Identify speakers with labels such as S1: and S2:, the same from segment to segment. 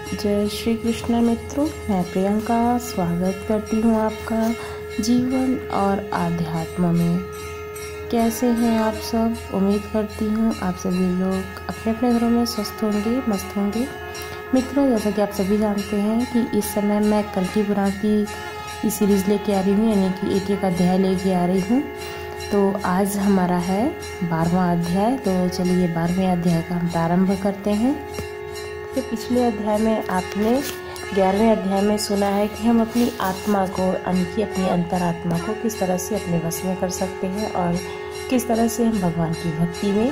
S1: जय श्री कृष्ण मित्रों, मैं प्रियंका स्वागत करती हूँ आपका जीवन और आध्यात्म में। कैसे हैं आप सब? उम्मीद करती हूँ आप सभी लोग अपने अपने घरों में स्वस्थ होंगे, मस्त होंगे। मित्रों, जैसा कि आप सभी जानते हैं कि इस समय मैं कल्कि पुराण की सीरीज़ लेके आ रही हूँ, यानी कि एक एक अध्याय लेके आ रही हूँ। तो आज हमारा है 12वां अध्याय। तो चलिए 12वें अध्याय का हम प्रारंभ करते हैं। तो पिछले अध्याय में आपने 11वें अध्याय में सुना है कि हम अपनी आत्मा को, अपनी अंतरात्मा को किस तरह से अपने वश में कर सकते हैं और किस तरह से हम भगवान की भक्ति में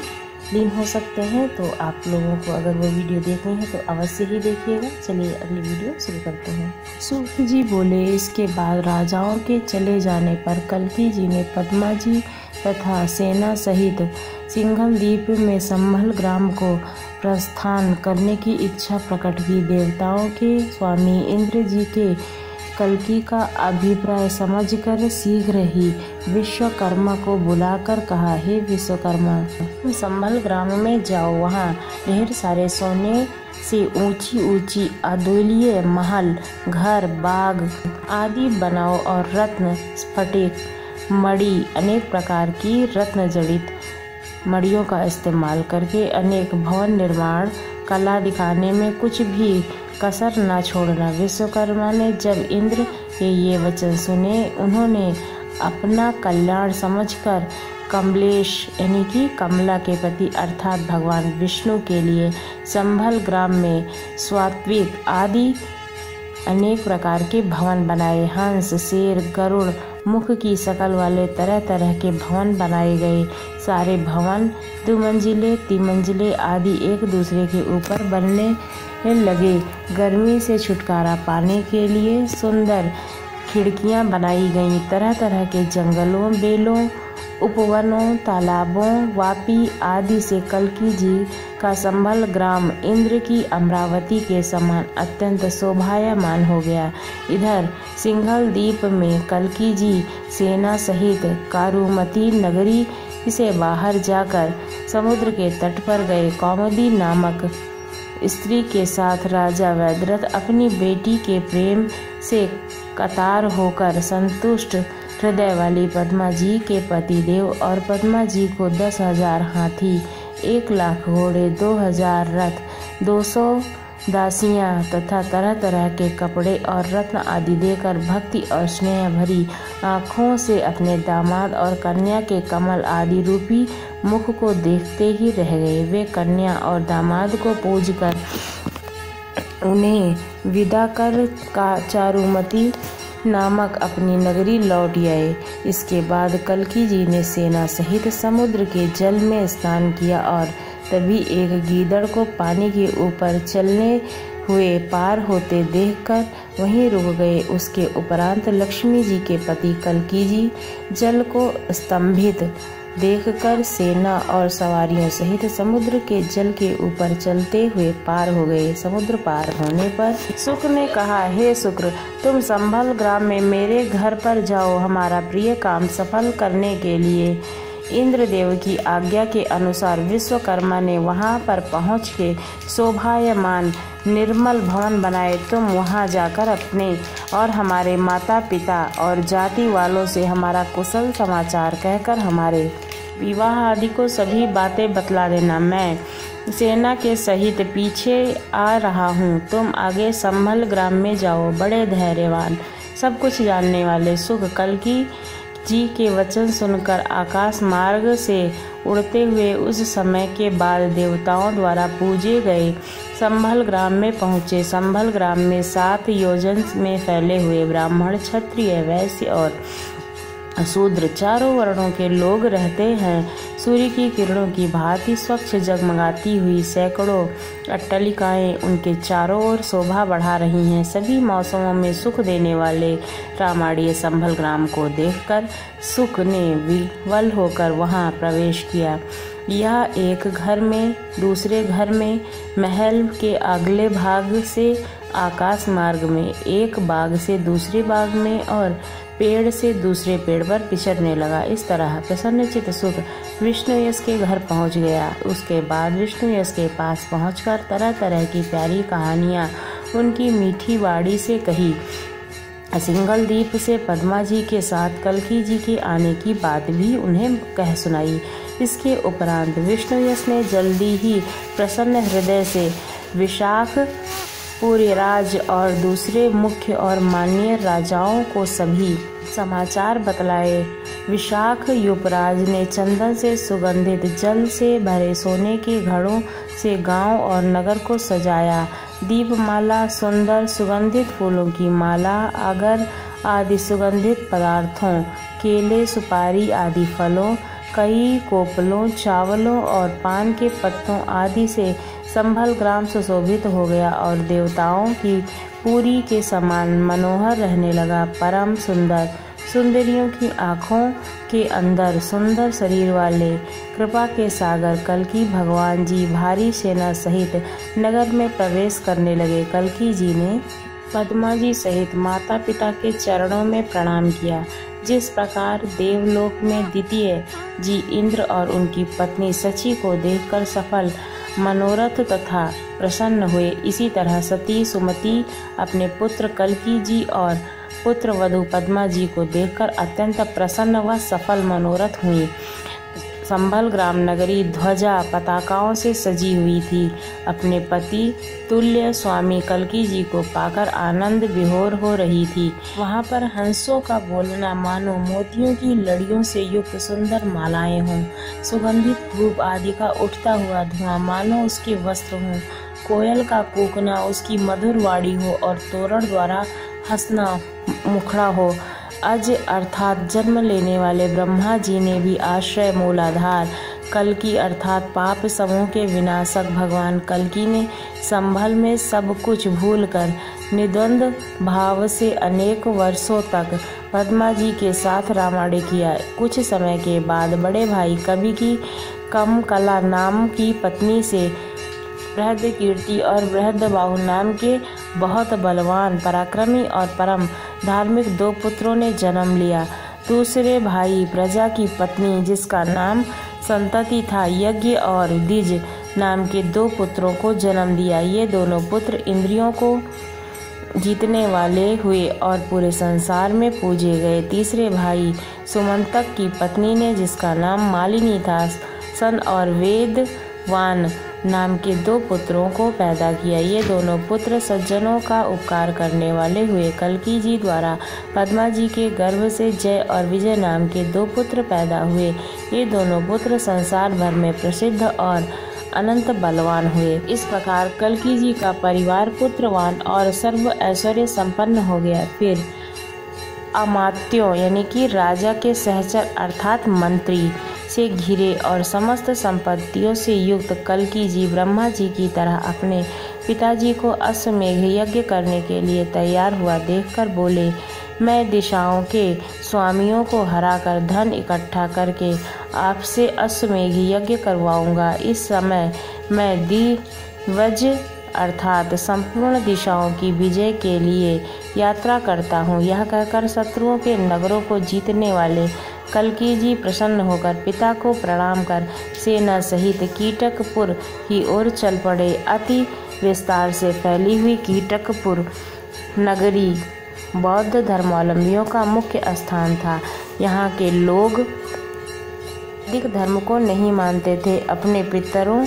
S1: लीन हो सकते हैं। तो आप लोगों को अगर वो वीडियो देखनी है तो अवश्य ही देखिएगा। चलिए अगली वीडियो शुरू करते हैं। सूत जी बोले, इसके बाद राजाओं के चले जाने पर कल्कि जी ने पद्मा जी तथा सेना सहित सिंघल द्वीप में संभल ग्राम को प्रस्थान करने की इच्छा प्रकट की। देवताओं के स्वामी इंद्र जी के कल्कि का अभिप्राय समझकर शीघ्र ही विश्वकर्मा को बुलाकर कहा, हे विश्वकर्मा, तुम संभल ग्राम में जाओ, वहाँ ढेर सारे सोने से ऊंची ऊंची अद्वितीय महल, घर, बाग आदि बनाओ और रत्न, स्फटिक, मणि, अनेक प्रकार की रत्न जड़ित मणियों का इस्तेमाल करके अनेक भवन निर्माण कला दिखाने में कुछ भी कसर न छोड़ना। विश्वकर्मा ने जब इंद्र के ये वचन सुने, उन्होंने अपना कल्याण समझकर कमलेश यानी कि कमला के पति अर्थात भगवान विष्णु के लिए संभल ग्राम में सात्विक आदि अनेक प्रकार के भवन बनाए। हंस, शेर, गरुड़ मुख की शकल वाले तरह तरह के भवन बनाए गए। सारे भवन 2 मंजिले, 3 मंजिले आदि एक दूसरे के ऊपर बनने लगे। गर्मी से छुटकारा पाने के लिए सुंदर खिड़कियां बनाई गईं। तरह तरह के जंगलों, बेलों, उपवनों, तालाबों, वापी आदि से कल्कि जी का संभल ग्राम इंद्र की अमरावती के समान अत्यंत शोभायमान हो गया। इधर सिंघल द्वीप में कल्कि जी सेना सहित कारुमती नगरी से बाहर जाकर समुद्र के तट पर गए। कौमुदी नामक स्त्री के साथ राजा वैद्रथ अपनी बेटी के प्रेम से कतार होकर संतुष्ट हृदय वाली पद्मा जी के पतिदेव और पद्मा जी को 10,000 हाथी, 1,00,000 घोड़े, 2,000 रथ, 200 दासियां तथा तरह तरह के कपड़े और रत्न आदि देकर भक्ति और स्नेह भरी आँखों से अपने दामाद और कन्या के कमल आदि रूपी मुख को देखते ही रह गए। वे कन्या और दामाद को पूजकर उन्हें विदा कर चारुमती नामक अपनी नगरी लौट आए। इसके बाद कल्कि जी ने सेना सहित समुद्र के जल में स्नान किया और तभी एक गीदड़ को पानी के ऊपर चलने हुए पार होते देखकर वहीं रुक गए। उसके उपरांत लक्ष्मी जी के पति कल्कि जी जल को स्तंभित देखकर सेना और सवारियों सहित समुद्र के जल के ऊपर चलते हुए पार हो गए। समुद्र पार होने पर शुक्र ने कहा, हे शुक्र, तुम संभल ग्राम में मेरे घर पर जाओ। हमारा प्रिय काम सफल करने के लिए इंद्रदेव की आज्ञा के अनुसार विश्वकर्मा ने वहां पर पहुंच के शोभायमान निर्मल भवन बनाए। तुम वहां जाकर अपने और हमारे माता पिता और जाति वालों से हमारा कुशल समाचार कहकर हमारे विवाह आदि को सभी बातें बतला देना। मैं सेना के सहित पीछे आ रहा हूँ। तुम आगे संभल ग्राम में जाओ। बड़े धैर्यवान, सब कुछ जानने वाले सुख कल्कि जी के वचन सुनकर आकाश मार्ग से उड़ते हुए उस समय के बाद देवताओं द्वारा पूजे गए संभल ग्राम में पहुँचे। संभल ग्राम में 7 योजन में फैले हुए ब्राह्मण, क्षत्रिय, वैश्य और शूद्र चारों वर्णों के लोग रहते हैं। सूर्य की किरणों की भांति स्वच्छ जगमगाती हुई सैकड़ों अट्टालिकाएं उनके चारों ओर शोभा बढ़ा रही हैं। सभी मौसमों में सुख देने वाले रामाड़ीय संभल ग्राम को देखकर सुख ने विह्वल होकर वहां प्रवेश किया। यह एक घर में, दूसरे घर में, महल के अगले भाग से आकाश मार्ग में, एक बाग से दूसरे बाग में और पेड़ से दूसरे पेड़ पर पिछड़ने लगा। इस तरह प्रसन्नचित्त सुख विष्णु यश के घर पहुंच गया। उसके बाद विष्णु यश के पास पहुंचकर तरह तरह की प्यारी कहानियां उनकी मीठी वाणी से कही। सिंघल द्वीप से पद्मा जी के साथ कल्की जी के आने की बात भी उन्हें कह सुनाई। इसके उपरांत विष्णुयश ने जल्दी ही प्रसन्न हृदय से विशाख पुरीराज और दूसरे मुख्य और माननीय राजाओं को सभी समाचार बतलाए। विशाख युवराज ने चंदन से सुगंधित जल से भरे सोने के घड़ों से गांव और नगर को सजाया। दीपमाला, सुंदर सुगंधित फूलों की माला, अगर आदि सुगंधित पदार्थों, केले, सुपारी आदि फलों, कई कोपलों, चावलों और पान के पत्तों आदि से संभल ग्राम सुशोभित हो गया और देवताओं की पूरी के समान मनोहर रहने लगा। परम सुंदर सुंदरियों की आँखों के अंदर सुंदर शरीर वाले कृपा के सागर कल्की भगवान जी भारी सेना सहित नगर में प्रवेश करने लगे। कल्की जी ने पद्मा जी सहित माता पिता के चरणों में प्रणाम किया। जिस प्रकार देवलोक में द्वितीय जी इंद्र और उनकी पत्नी सची को देखकर सफल मनोरथ तथा प्रसन्न हुए, इसी तरह सती सुमति अपने पुत्र कल्की जी और पुत्र वधू पद्मा जी को देखकर अत्यंत प्रसन्न व सफल मनोरथ हुई। संभल ग्राम नगरी ध्वजा पताकाओं से सजी हुई थी। अपने पति तुल्य स्वामी कल्की जी को पाकर आनंद विभोर हो रही थी। वहाँ पर हंसों का बोलना मानो मोतियों की लड़ियों से युक्त सुंदर मालाएं हों, सुगंधित धूप आदि का उठता हुआ धुआं मानो उसके वस्त्र हों, कोयल का कूकना उसकी मधुर वाणी हो और तोरण द्वारा हंसना मुखड़ा हो। अज अर्थात जन्म लेने वाले ब्रह्मा जी ने भी आश्रय मूलाधार कल्की अर्थात पाप समूह के विनाशक भगवान कल्की ने संभल में सब कुछ भूलकर निद्वंद भाव से अनेक वर्षों तक पद्मा जी के साथ रामायण किया। कुछ समय के बाद बड़े भाई कवि की कम कला नाम की पत्नी से बृहद कीर्ति और बृहद बाहु नाम के बहुत बलवान पराक्रमी और परम धार्मिक दो पुत्रों ने जन्म लिया। दूसरे भाई प्रजा की पत्नी जिसका नाम संतति था, यज्ञ और द्विज नाम के दो पुत्रों को जन्म दिया। ये दोनों पुत्र इंद्रियों को जीतने वाले हुए और पूरे संसार में पूजे गए। तीसरे भाई सुमंतक की पत्नी ने जिसका नाम मालिनी था, सन और वेदवान नाम के दो पुत्रों को पैदा किया। ये दोनों पुत्र सज्जनों का उपकार करने वाले हुए। कल्की जी द्वारा पद्मा जी के गर्भ से जय और विजय नाम के दो पुत्र पैदा हुए। ये दोनों पुत्र संसार भर में प्रसिद्ध और अनंत बलवान हुए। इस प्रकार कल्की जी का परिवार पुत्रवान और सर्व ऐश्वर्य संपन्न हो गया। फिर अमात्यों यानी कि राजा के सहचर अर्थात मंत्री से घिरे और समस्त संपत्तियों से युक्त कल्की जी ब्रह्मा जी की तरह अपने पिताजी को अश्वमेघ यज्ञ करने के लिए तैयार हुआ देखकर बोले, मैं दिशाओं के स्वामियों को हराकर धन इकट्ठा करके आपसे अश्वमेघ यज्ञ करवाऊंगा। इस समय मैं दिवज अर्थात संपूर्ण दिशाओं की विजय के लिए यात्रा करता हूँ। यह कहकर शत्रुओं के नगरों को जीतने वाले कल्की जी प्रसन्न होकर पिता को प्रणाम कर सेना सहित कीटकपुर की ओर चल पड़े। अति विस्तार से फैली हुई कीटकपुर नगरी बौद्ध धर्मावलंबियों का मुख्य स्थान था। यहाँ के लोग वैदिक धर्म को नहीं मानते थे, अपने पितरों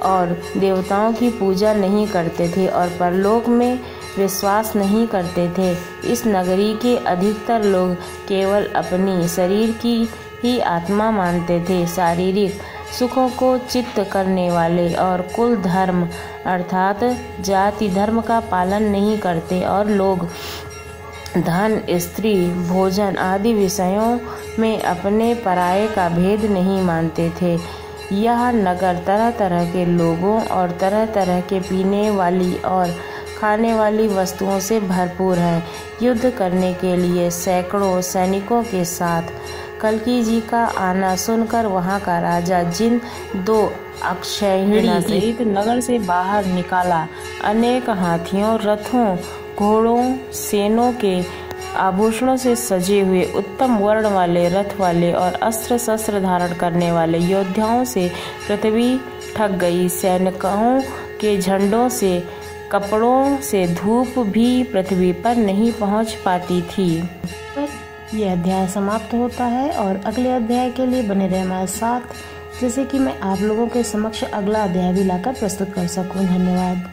S1: और देवताओं की पूजा नहीं करते थे और परलोक में विश्वास नहीं करते थे। इस नगरी के अधिकतर लोग केवल अपनी शरीर की ही आत्मा मानते थे। शारीरिक सुखों को चित्त करने वाले और कुल धर्म अर्थात जाति धर्म का पालन नहीं करते और लोग धन, स्त्री, भोजन आदि विषयों में अपने पराये का भेद नहीं मानते थे। यह नगर तरह तरह के लोगों और तरह तरह के पीने वाली और खाने वाली वस्तुओं से भरपूर है। युद्ध करने के लिए सैकड़ों सैनिकों के साथ कल्की जी का आना सुनकर वहां का राजा जिन दो अक्षयहिणी सहित नगर से बाहर निकाला, अनेक हाथियों, रथों, घोड़ों, सेनों के आभूषणों से सजे हुए उत्तम वर्ण वाले रथ वाले और अस्त्र शस्त्र धारण करने वाले योद्धाओं से पृथ्वी ठग गई। सैनिकों के झंडों से कपड़ों से धूप भी पृथ्वी पर नहीं पहुंच पाती थी। यह अध्याय समाप्त होता है और अगले अध्याय के लिए बने रहे हमारे साथ, जैसे कि मैं आप लोगों के समक्ष अगला अध्याय भी लाकर प्रस्तुत कर सकूं। धन्यवाद।